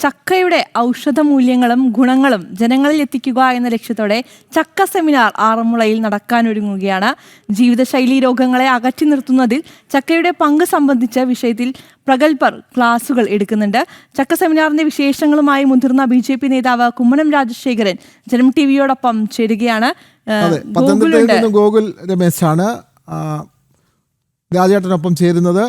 ചക്കയുടെ ഔഷധ മൂല്യങ്ങളും ഗുണങ്ങളും ജനങ്ങളിൽ എത്തിക്കുക എന്ന ലക്ഷ്യത്തോടെ ചക്ക സെമിനാർ ആറന്മുളയിൽ നടക്കാനൊരുങ്ങുകയാണ്. ജീവിതശൈലി രോഗങ്ങളെ അകറ്റി നിർത്തുന്നതിൽ ചക്കയുടെ പങ്ക് സംബന്ധിച്ച വിഷയത്തിൽ പ്രഗത്ഭർ ക്ലാസുകൾ എടുക്കുന്നുണ്ട്. ചക്ക സെമിനാറിന്റെ വിശേഷങ്ങളുമായി മുതിർന്ന BJP നേതാവ് കുമ്മനം രാജശേഖരൻ ജനം ടിവിയോടൊപ്പം ചേരുകയാണ്. ഗോകുൽ രമേശാണ് രാജേട്ടനൊപ്പം ചേരുന്നത്.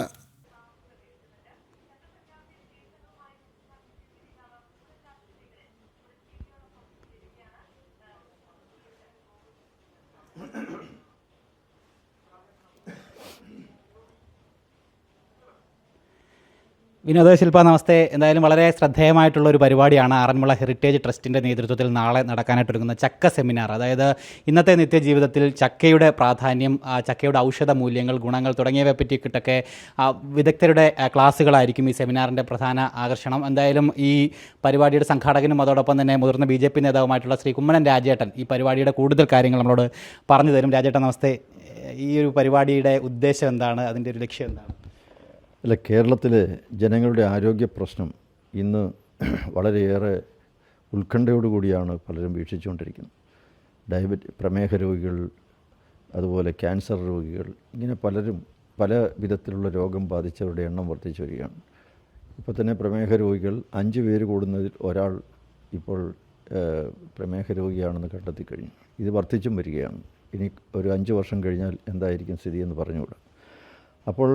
വിനോദ ശില്പ, നമസ്തേ. എന്തായാലും വളരെ ശ്രദ്ധേയമായിട്ടുള്ള ഒരു പരിപാടിയാണ് ആറന്മുള ഹെറിറ്റേജ് ട്രസ്റ്റിൻ്റെ നേതൃത്വത്തിൽ നാളെ നടക്കാനായിട്ടൊരുങ്ങുന്ന ചക്ക സെമിനാർ. അതായത് ഇന്നത്തെ നിത്യജീവിതത്തിൽ ചക്കയുടെ പ്രാധാന്യം, ചക്കയുടെ ഔഷധ മൂല്യങ്ങൾ, ഗുണങ്ങൾ തുടങ്ങിയവയെ പറ്റിയിട്ടൊക്കെ വിദഗ്ധരുടെ ക്ലാസ്സുകളായിരിക്കും ഈ സെമിനാറിൻ്റെ പ്രധാന ആകർഷണം. എന്തായാലും ഈ പരിപാടിയുടെ സംഘാടകനും അതോടൊപ്പം തന്നെ മുതിർന്ന BJP നേതാവുമായിട്ടുള്ള ശ്രീ കുമ്മനം രാജേട്ടൻ ഈ പരിപാടിയുടെ കൂടുതൽ കാര്യങ്ങൾ നമ്മളോട് പറഞ്ഞു തരും. രാജേട്ടൻ നമസ്തേ. ഈ ഒരു പരിപാടിയുടെ ഉദ്ദേശം എന്താണ്, അതിൻ്റെ ഒരു ലക്ഷ്യം എന്താണ്? അല്ല, കേരളത്തിലെ ജനങ്ങളുടെ ആരോഗ്യ പ്രശ്നം ഇന്ന് വളരെയേറെ ഉത്കണ്ഠയോടുകൂടിയാണ് പലരും വീക്ഷിച്ചുകൊണ്ടിരിക്കുന്നത്. പ്രമേഹ രോഗികൾ, അതുപോലെ ക്യാൻസർ രോഗികൾ, ഇങ്ങനെ പലരും പല വിധത്തിലുള്ള രോഗം ബാധിച്ചവരുടെ എണ്ണം വർദ്ധിച്ചു വരികയാണ്. ഇപ്പോൾ തന്നെ പ്രമേഹ രോഗികൾ 5 പേര് കൂടുന്നതിൽ ഒരാൾ ഇപ്പോൾ പ്രമേഹ രോഗിയാണെന്ന് കണ്ടെത്തിക്കഴിഞ്ഞു. ഇത് വർദ്ധിച്ചും വരികയാണ്. ഇനി ഒരു 5 വർഷം കഴിഞ്ഞാൽ എന്തായിരിക്കും സ്ഥിതി എന്ന് പറഞ്ഞുകൂടാ. അപ്പോൾ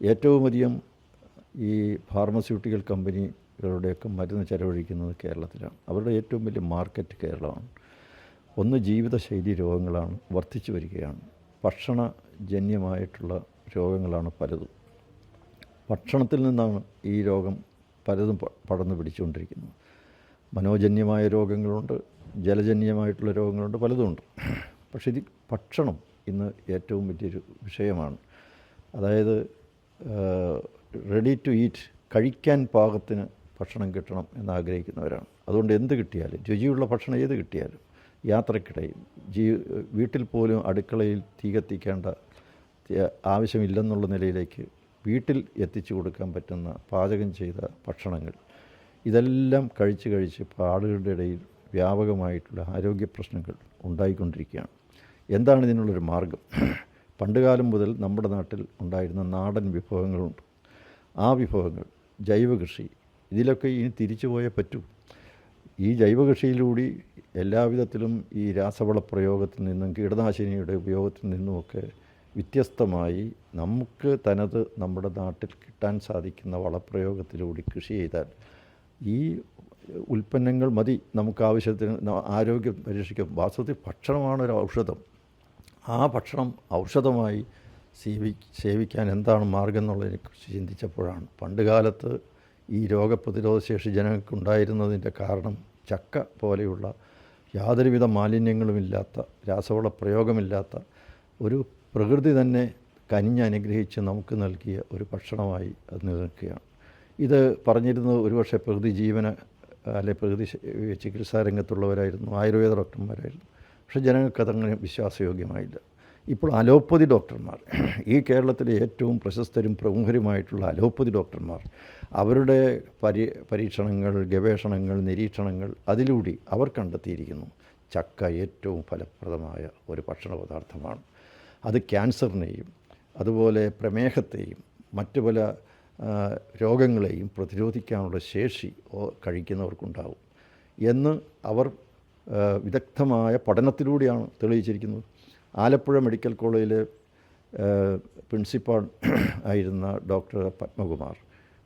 ഏറ്റവും അധികം ഈ ഫാർമസ്യൂട്ടിക്കൽ കമ്പനികളുടെയൊക്കെ മരുന്ന് ചെലവഴിക്കുന്നത് കേരളത്തിലാണ്. അവരുടെ ഏറ്റവും വലിയ മാർക്കറ്റ് കേരളമാണ്. ഒന്ന്, ജീവിതശൈലി രോഗങ്ങളാണ്, വർദ്ധിച്ചു വരികയാണ്. ഭക്ഷണജന്യമായിട്ടുള്ള രോഗങ്ങളാണ് പലതും. ഭക്ഷണത്തിൽ നിന്നാണ് ഈ രോഗം പലതും പടർന്നു പിടിച്ചുകൊണ്ടിരിക്കുന്നത്. മനോജന്യമായ രോഗങ്ങളുണ്ട്, ജലജന്യമായിട്ടുള്ള രോഗങ്ങളുണ്ട്, പലതുമുണ്ട്. പക്ഷേ ഇത് ഭക്ഷണം ഇന്ന് ഏറ്റവും വലിയൊരു വിഷയമാണ്. അതായത് റെഡി ടു ഈറ്റ്, കഴിക്കാൻ പാകത്തിന് ഭക്ഷണം കിട്ടണം എന്നാഗ്രഹിക്കുന്നവരാണ്. അതുകൊണ്ട് എന്ത് കിട്ടിയാലും, രുചിയുള്ള ഭക്ഷണം ഏത് കിട്ടിയാലും, യാത്രക്കിടയിൽ വീട്ടിൽ പോലും അടുക്കളയിൽ തീ കത്തിക്കേണ്ട ആവശ്യമില്ലെന്നുള്ള നിലയിലേക്ക് വീട്ടിൽ എത്തിച്ചു കൊടുക്കാൻ പറ്റുന്ന പാചകം ചെയ്ത ഭക്ഷണങ്ങൾ, ഇതെല്ലാം കഴിച്ച് ആളുകളുടെ ഇടയിൽ വ്യാപകമായിട്ടുള്ള ആരോഗ്യ പ്രശ്നങ്ങൾ ഉണ്ടായിക്കൊണ്ടിരിക്കുകയാണ്. എന്താണ് ഇതിനുള്ളൊരു മാർഗം? പണ്ടുകാലം മുതൽ നമ്മുടെ നാട്ടിൽ ഉണ്ടായിരുന്ന നാടൻ വിഭവങ്ങളുണ്ട്. ആ വിഭവങ്ങൾ, ജൈവകൃഷി, ഇതിലൊക്കെ ഇനി തിരിച്ചു പോയേ പറ്റൂ. ഈ ജൈവകൃഷിയിലൂടെ എല്ലാവിധത്തിലും ഈ രാസവള പ്രയോഗത്തിൽ നിന്നും കീടനാശിനിയുടെ ഉപയോഗത്തിൽ നിന്നുമൊക്കെ വ്യത്യസ്തമായി നമുക്ക് തനത് നമ്മുടെ നാട്ടിൽ കിട്ടാൻ സാധിക്കുന്ന വളപ്രയോഗത്തിലൂടെ കൃഷി ചെയ്താൽ ഈ ഉൽപ്പന്നങ്ങൾ മതി നമുക്ക് ആവശ്യത്തിന് ആരോഗ്യം പരീക്ഷിക്കും. വാസ്തവത്തിൽ ഭക്ഷണമാണ് ഒരു ഔഷധം. ആ ഭക്ഷണം ഔഷധമായി സേവിക്കാൻ എന്താണ് മാർഗം എന്നുള്ളതിനെക്കുറിച്ച് ചിന്തിച്ചപ്പോഴാണ് പണ്ടുകാലത്ത് ഈ രോഗപ്രതിരോധ ശേഷി ജനങ്ങൾക്കുണ്ടായിരുന്നതിൻ്റെ കാരണം ചക്ക പോലെയുള്ള യാതൊരുവിധ മാലിന്യങ്ങളുമില്ലാത്ത, രാസവള പ്രയോഗമില്ലാത്ത ഒരു പ്രകൃതി തന്നെ കനിഞ്ഞനുഗ്രഹിച്ച് നമുക്ക് നൽകിയ ഒരു ഭക്ഷണമായി അത് നിലനിൽക്കുകയാണ്. ഇത് പറഞ്ഞിരുന്നത് ഒരുപക്ഷെ പ്രകൃതി ജീവന പ്രകൃതി ചികിത്സാ രംഗത്തുള്ളവരായിരുന്നു, ആയുർവേദ ഡോക്ടർമാരായിരുന്നു. പക്ഷേ ജനങ്ങൾക്കതങ്ങനെ വിശ്വാസയോഗ്യമായില്ല. ഇപ്പോൾ അലോപ്പതി ഡോക്ടർമാർ, ഈ കേരളത്തിലെ ഏറ്റവും പ്രശസ്തരും പ്രമുഖരുമായിട്ടുള്ള അലോപ്പതി ഡോക്ടർമാർ, അവരുടെ പരീക്ഷണങ്ങൾ, ഗവേഷണങ്ങൾ, നിരീക്ഷണങ്ങൾ, അതിലൂടെ അവർ കണ്ടെത്തിയിരിക്കുന്നു ചക്ക ഏറ്റവും ഫലപ്രദമായ ഒരു ഭക്ഷണ പദാർത്ഥമാണ്. അത് ക്യാൻസറിനെയും അതുപോലെ പ്രമേഹത്തെയും മറ്റു പല രോഗങ്ങളെയും പ്രതിരോധിക്കാനുള്ള ശേഷി കഴിക്കുന്നവർക്കുണ്ടാവും എന്ന് അവർ വിദഗ്ധമായ പഠനത്തിലൂടെയാണ് തെളിയിച്ചിരിക്കുന്നത്. ആലപ്പുഴ മെഡിക്കൽ കോളേജിലെ പ്രിൻസിപ്പാൾ ആയിരുന്ന ഡോക്ടർ പത്മകുമാർ,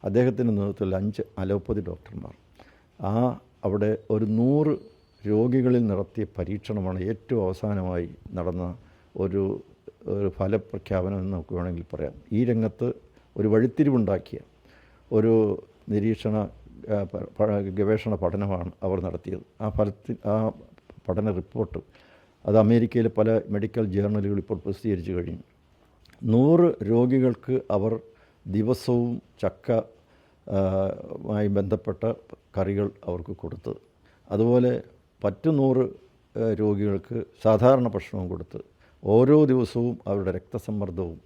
അദ്ദേഹത്തിൻ്റെ നേതൃത്വത്തിൽ 5 അലോപ്പതി ഡോക്ടർമാർ അവിടെ ഒരു 100 രോഗികളിൽ നടത്തിയ പരീക്ഷണമാണ് ഏറ്റവും അവസാനമായി നടന്ന ഒരു ഫലപ്രഖ്യാപനം എന്ന് നമുക്ക് വേണമെങ്കിൽ പറയാം. ഈ രംഗത്ത് ഒരു വഴിത്തിരിവുണ്ടാക്കിയ ഒരു ഗവേഷണ പഠനമാണ് അവർ നടത്തിയത്. ആ പഠന റിപ്പോർട്ട് അത് അമേരിക്കയിലെ പല മെഡിക്കൽ ജേർണലുകൾ ഇപ്പോൾ പ്രസിദ്ധീകരിച്ചു കഴിഞ്ഞു. 100 രോഗികൾക്ക് അവർ ദിവസവും മായി ബന്ധപ്പെട്ട കറികൾ അവർക്ക് കൊടുത്ത്, അതുപോലെ മറ്റു 100 രോഗികൾക്ക് സാധാരണ ഭക്ഷണവും കൊടുത്ത്, ഓരോ ദിവസവും അവരുടെ രക്തസമ്മർദ്ദവും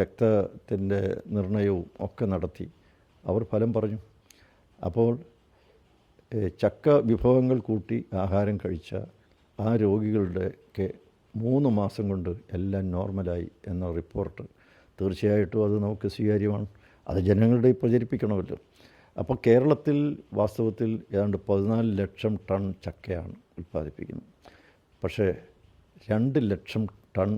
രക്തത്തിൻ്റെ നിർണയവും ഒക്കെ നടത്തി അവർ ഫലം പറഞ്ഞു. അപ്പോൾ ചക്ക വിഭവങ്ങൾ കൂട്ടി ആഹാരം കഴിച്ച ആ രോഗികളുടെയൊക്കെ 3 മാസം കൊണ്ട് എല്ലാം നോർമലായി എന്ന റിപ്പോർട്ട് തീർച്ചയായിട്ടും അത് നമുക്ക് സ്വീകാര്യമാണ്. അത് ജനങ്ങളുടെ പ്രചരിപ്പിക്കണമല്ലോ. അപ്പോൾ കേരളത്തിൽ വാസ്തവത്തിൽ ഏതാണ്ട് 14 ലക്ഷം ടൺ ചക്കയാണ് ഉൽപ്പാദിപ്പിക്കുന്നത്. പക്ഷേ 2 ലക്ഷം ടൺ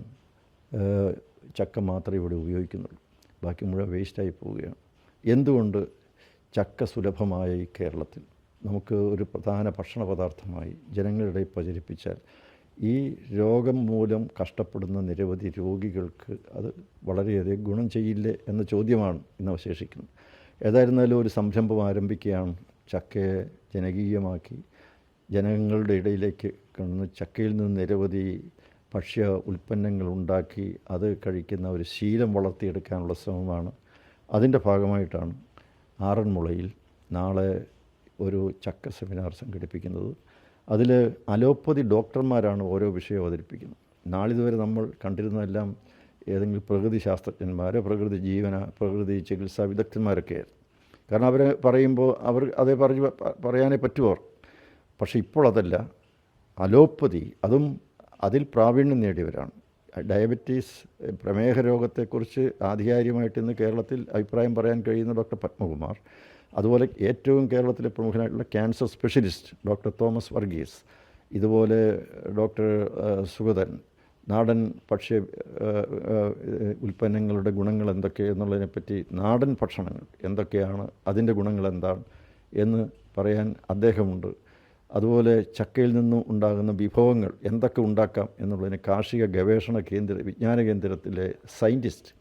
ചക്ക മാത്രമേ ഇവിടെ ഉപയോഗിക്കുന്നുള്ളൂ. ബാക്കി മുഴുവൻ വേസ്റ്റായി പോവുകയാണ്. എന്തുകൊണ്ട് ചക്ക സുലഭമായ ഈ കേരളത്തിൽ നമുക്ക് ഒരു പ്രധാന ഭക്ഷണ പദാർത്ഥമായി ജനങ്ങളുടെ പ്രചരിപ്പിച്ചാൽ ഈ രോഗം മൂലം കഷ്ടപ്പെടുന്ന നിരവധി രോഗികൾക്ക് അത് വളരെയധികം ഗുണം ചെയ്യില്ലേ എന്ന ചോദ്യമാണ് ഇന്ന് അവശേഷിക്കുന്നത്. ഏതായിരുന്നാലും ഒരു സംരംഭം ആരംഭിക്കുകയാണ്. ചക്കയെ ജനകീയമാക്കി ജനങ്ങളുടെ ഇടയിലേക്ക് കടന്ന് ചക്കയിൽ നിന്ന് നിരവധി ഭക്ഷ്യ ഉൽപ്പന്നങ്ങൾ ഉണ്ടാക്കി അത് കഴിക്കുന്ന ഒരു ശീലം വളർത്തിയെടുക്കാനുള്ള ശ്രമമാണ്. അതിൻ്റെ ഭാഗമായിട്ടാണ് ആറന്മുളയിൽ നാളെ ഒരു ചക്ക സെമിനാർ സംഘടിപ്പിക്കുന്നത്. അതിൽ അലോപ്പതി ഡോക്ടർമാരാണ് ഓരോ വിഷയം അവതരിപ്പിക്കുന്നത്. നാളിതുവരെ നമ്മൾ കണ്ടിരുന്നതെല്ലാം ഏതെങ്കിലും പ്രകൃതി ശാസ്ത്രജ്ഞന്മാരോ പ്രകൃതി ചികിത്സാ വിദഗ്ധന്മാരൊക്കെയായിരുന്നു. കാരണം അവരെ പറയുമ്പോൾ അവർ അതേ പറയാനേ പറ്റുമോ. പക്ഷേ ഇപ്പോൾ അതല്ല, അലോപ്പതി അതും അതിൽ പ്രാവീണ്യം നേടിയവരാണ്. ഡയബറ്റീസ് പ്രമേഹ രോഗത്തെക്കുറിച്ച് ആധികാരികമായിട്ട് ഇന്ന് കേരളത്തിൽ അഭിപ്രായം പറയാൻ കഴിയുന്ന ഡോക്ടർ പത്മകുമാർ, അതുപോലെ ഏറ്റവും കേരളത്തിലെ പ്രമുഖനായിട്ടുള്ള cancer specialist doctor Thomas Varghese, ഇതുപോലെ ഡോക്ടർ സുഗതൻ, നാടൻ ഭക്ഷ്യ ഉൽപ്പന്നങ്ങളുടെ ഗുണങ്ങൾ എന്തൊക്കെ എന്നുള്ളതിനെപ്പറ്റി, നാടൻ ഭക്ഷണങ്ങൾ എന്തൊക്കെയാണ്, അതിൻ്റെ ഗുണങ്ങൾ എന്താണ് എന്ന് പറയാൻ അദ്ദേഹമുണ്ട്. അതുപോലെ ചക്കയിൽ നിന്നും ഉണ്ടാകുന്ന വിഭവങ്ങൾ എന്തൊക്കെ ഉണ്ടാക്കാം എന്നുള്ളതിന് കാർഷിക ഗവേഷണ വിജ്ഞാന കേന്ദ്രത്തിലെ സയൻറ്റിസ്റ്റ്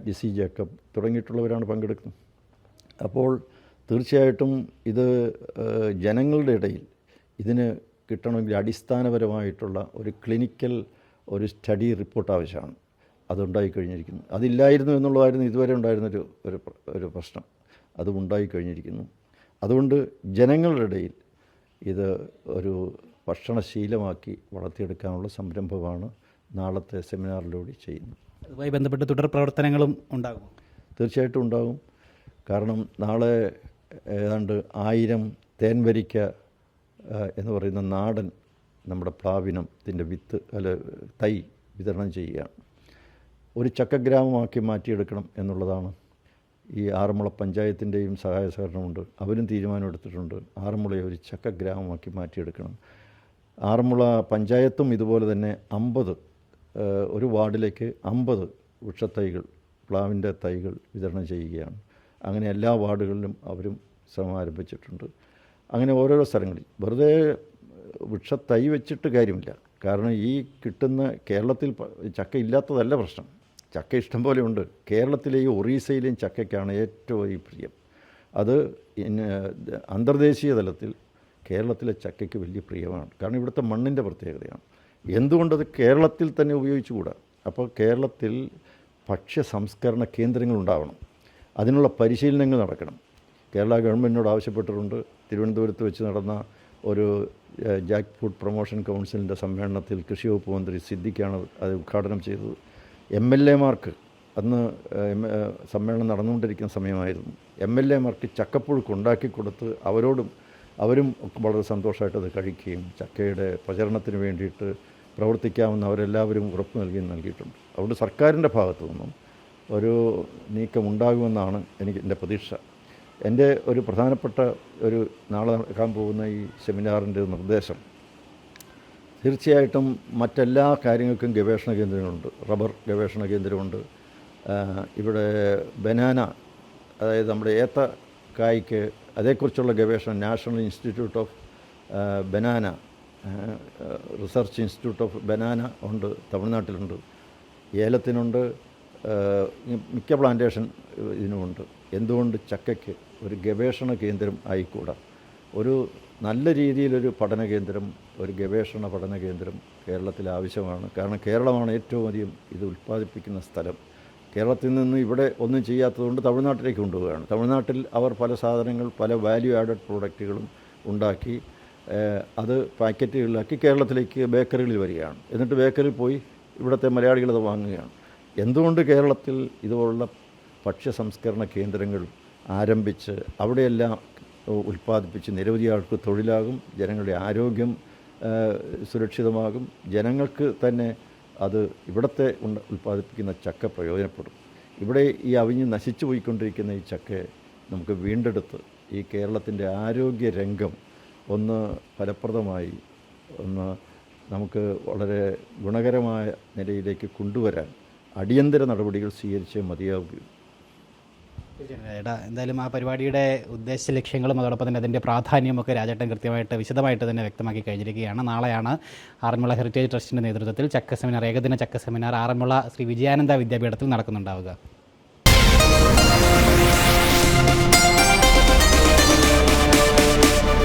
ഡിസി ജേക്കബ് തുടങ്ങിയിട്ടുള്ളവരാണ് പങ്കെടുക്കുന്നത്. അപ്പോൾ തീർച്ചയായിട്ടും ഇത് ജനങ്ങളുടെ ഇടയിൽ ഇതിന് കിട്ടണമെങ്കിൽ അടിസ്ഥാനപരമായിട്ടുള്ള ഒരു ക്ലിനിക്കൽ ഒരു സ്റ്റഡി റിപ്പോർട്ട് ആവശ്യമാണ്. അതുണ്ടായിക്കഴിഞ്ഞിരിക്കുന്നു. അതില്ലായിരുന്നു എന്നുള്ളതായിരുന്നു ഇതുവരെ ഉണ്ടായിരുന്നൊരു ഒരു പ്രശ്നം. അത് ഉണ്ടായിക്കഴിഞ്ഞിരിക്കുന്നു. അതുകൊണ്ട് ജനങ്ങളുടെ ഇടയിൽ ഇത് ഒരു ഭക്ഷണശീലമാക്കി വളർത്തിയെടുക്കാനുള്ള സംരംഭമാണ് നാളത്തെ സെമിനാറിലൂടെ ചെയ്യുന്നത്. അതുമായി ബന്ധപ്പെട്ട് തുടർ പ്രവർത്തനങ്ങളും ഉണ്ടാകും. തീർച്ചയായിട്ടും ഉണ്ടാകും. കാരണം നാളെ ഏതാണ്ട് 1000 തേൻവരിക്ക എന്ന് പറയുന്ന നാടൻ നമ്മുടെ പ്ലാവിനത്തിൻ്റെ തൈ വിതരണം ചെയ്യുകയാണ്. ഒരു ചക്കഗ്രാമമാക്കി മാറ്റിയെടുക്കണം എന്നുള്ളതാണ് ഈ ആറന്മുള പഞ്ചായത്തിൻ്റെയും സഹായ സഹകരണമുണ്ട്. അവരും തീരുമാനമെടുത്തിട്ടുണ്ട്. ആറന്മുളയെ ഒരു ചക്കഗ്രാമമാക്കി മാറ്റിയെടുക്കണം. ആറന്മുള പഞ്ചായത്തും ഇതുപോലെ തന്നെ 50 ഒരു വാർഡിലേക്ക് 50 വൃക്ഷത്തൈകൾ, പ്ലാവിൻ്റെ തൈകൾ വിതരണം ചെയ്യുകയാണ്. അങ്ങനെ എല്ലാ വാർഡുകളിലും അവരും ശ്രമം ആരംഭിച്ചിട്ടുണ്ട്. അങ്ങനെ ഓരോരോ സ്ഥലങ്ങളിൽ വെറുതെ വൃക്ഷത്തൈ വെച്ചിട്ട് കാര്യമില്ല. കാരണം ഈ കിട്ടുന്ന കേരളത്തിൽ ചക്ക ഇല്ലാത്തതല്ല പ്രശ്നം. ചക്ക ഇഷ്ടം പോലെ ഉണ്ട്. കേരളത്തിലെയും ഒറീസയിലെയും ചക്കയ്ക്കാണ് ഏറ്റവും പ്രിയം. അത് അന്തർദേശീയ തലത്തിൽ കേരളത്തിലെ ചക്കയ്ക്ക് വലിയ പ്രിയമാണ്. കാരണം ഇവിടുത്തെ മണ്ണിൻ്റെ പ്രത്യേകതയാണ്. എന്തുകൊണ്ടത് കേരളത്തിൽ തന്നെ ഉപയോഗിച്ചുകൂടാ? അപ്പോൾ കേരളത്തിൽ ഭക്ഷ്യ സംസ്കരണ കേന്ദ്രങ്ങൾ ഉണ്ടാവണം. അതിനുള്ള പരിശീലനങ്ങൾ നടക്കണം. കേരള ഗവൺമെൻറ്റിനോട് ആവശ്യപ്പെട്ടിട്ടുണ്ട്. തിരുവനന്തപുരത്ത് വെച്ച് നടന്ന ഒരു ജാക്ക് ഫുഡ് പ്രൊമോഷൻ കൗൺസിലിൻ്റെ സമ്മേളനത്തിൽ കൃഷി വകുപ്പ് മന്ത്രി സിദ്ദിഖാണ് അത് ഉദ്ഘാടനം ചെയ്തത്. MLA-മാർക്ക് അന്ന് സമ്മേളനം നടന്നുകൊണ്ടിരിക്കുന്ന സമയമായിരുന്നു. MLA-മാർക്ക് ചക്കപ്പുഴുക്ക് ഉണ്ടാക്കി കൊടുത്ത് അവരും വളരെ സന്തോഷമായിട്ട് അത് കഴിക്കുകയും ചക്കയുടെ പ്രചരണത്തിന് വേണ്ടിയിട്ട് പ്രവർത്തിക്കാമെന്ന് അവരെല്ലാവരും ഉറപ്പ് നൽകിയിട്ടുണ്ട്. അതുകൊണ്ട് സർക്കാരിൻ്റെ ഭാഗത്തു നിന്നും ഒരു നീക്കം ഉണ്ടാകുമെന്നാണ് എൻ്റെ പ്രതീക്ഷ. എൻ്റെ ഒരു പ്രധാനപ്പെട്ട നാളെ നടക്കാൻ പോകുന്ന ഈ സെമിനാറിൻ്റെ നിർദ്ദേശം, തീർച്ചയായിട്ടും മറ്റെല്ലാ കാര്യങ്ങൾക്കും ഗവേഷണ കേന്ദ്രങ്ങളുണ്ട്. റബ്ബർ ഗവേഷണ കേന്ദ്രമുണ്ട്. ഇവിടെ ബനാന, അതായത് നമ്മുടെ ഏത്തക്കായ്ക്ക് അതേക്കുറിച്ചുള്ള ഗവേഷണം national institute of banana, research institute of banana ഉണ്ട്, തമിഴ്നാട്ടിലുണ്ട്. ഏലത്തിനുണ്ട്, മിക്ക പ്ലാന്റേഷൻ ഇതിനുമുണ്ട്. എന്തുകൊണ്ട് ചക്കയ്ക്ക് ഒരു ഗവേഷണ കേന്ദ്രം ആയിക്കൂടാ? ഒരു നല്ല രീതിയിലൊരു പഠന കേന്ദ്രം, ഒരു ഗവേഷണ പഠന കേന്ദ്രം കേരളത്തിൽ ആവശ്യമാണ്. കാരണം കേരളമാണ് ഏറ്റവും അധികം ഇത് ഉൽപ്പാദിപ്പിക്കുന്ന സ്ഥലം. കേരളത്തിൽ നിന്ന് ഇവിടെ ഒന്നും ചെയ്യാത്തതുകൊണ്ട് തമിഴ്നാട്ടിലേക്ക് കൊണ്ടുപോവുകയാണ്. തമിഴ്നാട്ടിൽ അവർ പല സാധനങ്ങൾ, പല വാല്യൂ ആഡഡ് പ്രോഡക്റ്റുകളും ഉണ്ടാക്കി അത് പാക്കറ്റുകളിലാക്കി കേരളത്തിലേക്ക് ബേക്കറികളിൽ വരികയാണ്. എന്നിട്ട് ബേക്കറിയിൽ പോയി ഇവിടുത്തെ മലയാളികളത് വാങ്ങുകയാണ്. എന്തുകൊണ്ട് കേരളത്തിൽ ഇതുപോലുള്ള ഭക്ഷ്യ സംസ്കരണ കേന്ദ്രങ്ങൾ ആരംഭിച്ച് അവിടെയെല്ലാം ഉൽപ്പാദിപ്പിച്ച് നിരവധി ആൾക്ക് തൊഴിലാകും, ജനങ്ങളുടെ ആരോഗ്യം സുരക്ഷിതമാകും, ജനങ്ങൾക്ക് തന്നെ അത് ഇവിടുത്തെ ഉൽപ്പാദിപ്പിക്കുന്ന ചക്ക പ്രയോജനപ്പെടും. ഇവിടെ ഈ അവിഞ്ഞ് നശിച്ചു പോയിക്കൊണ്ടിരിക്കുന്ന ഈ ചക്കയെ നമുക്ക് വീണ്ടെടുത്ത് ഈ കേരളത്തിൻ്റെ ആരോഗ്യ രംഗം ഒന്ന് ഫലപ്രദമായി ഒന്ന് നമുക്ക് വളരെ ഗുണകരമായ നിലയിലേക്ക് കൊണ്ടുവരാൻ അടിയന്തര നടപടികൾ സ്വീകരിച്ചേ മതിയാവുകയും. ചേട്ടാ, എന്തായാലും ആ പരിപാടിയുടെ ഉദ്ദേശ ലക്ഷ്യങ്ങളും അതോടൊപ്പം തന്നെ അതിൻ്റെ പ്രാധാന്യമൊക്കെ രാജേട്ടൻ കൃത്യമായിട്ട് വിശദമായിട്ട് തന്നെ വ്യക്തമാക്കി കഴിഞ്ഞിരിക്കുകയാണ്. നാളെയാണ് ആറന്മുള ഹെറിറ്റേജ് ട്രസ്റ്റിൻ്റെ നേതൃത്വത്തിൽ ചക്ക സെമിനാർ, ഏകദിന ചക്ക സെമിനാർ ആറന്മുള ശ്രീ വിജയാനന്ദ വിദ്യാപീഠത്തിൽ നടക്കുന്നുണ്ടാവുക.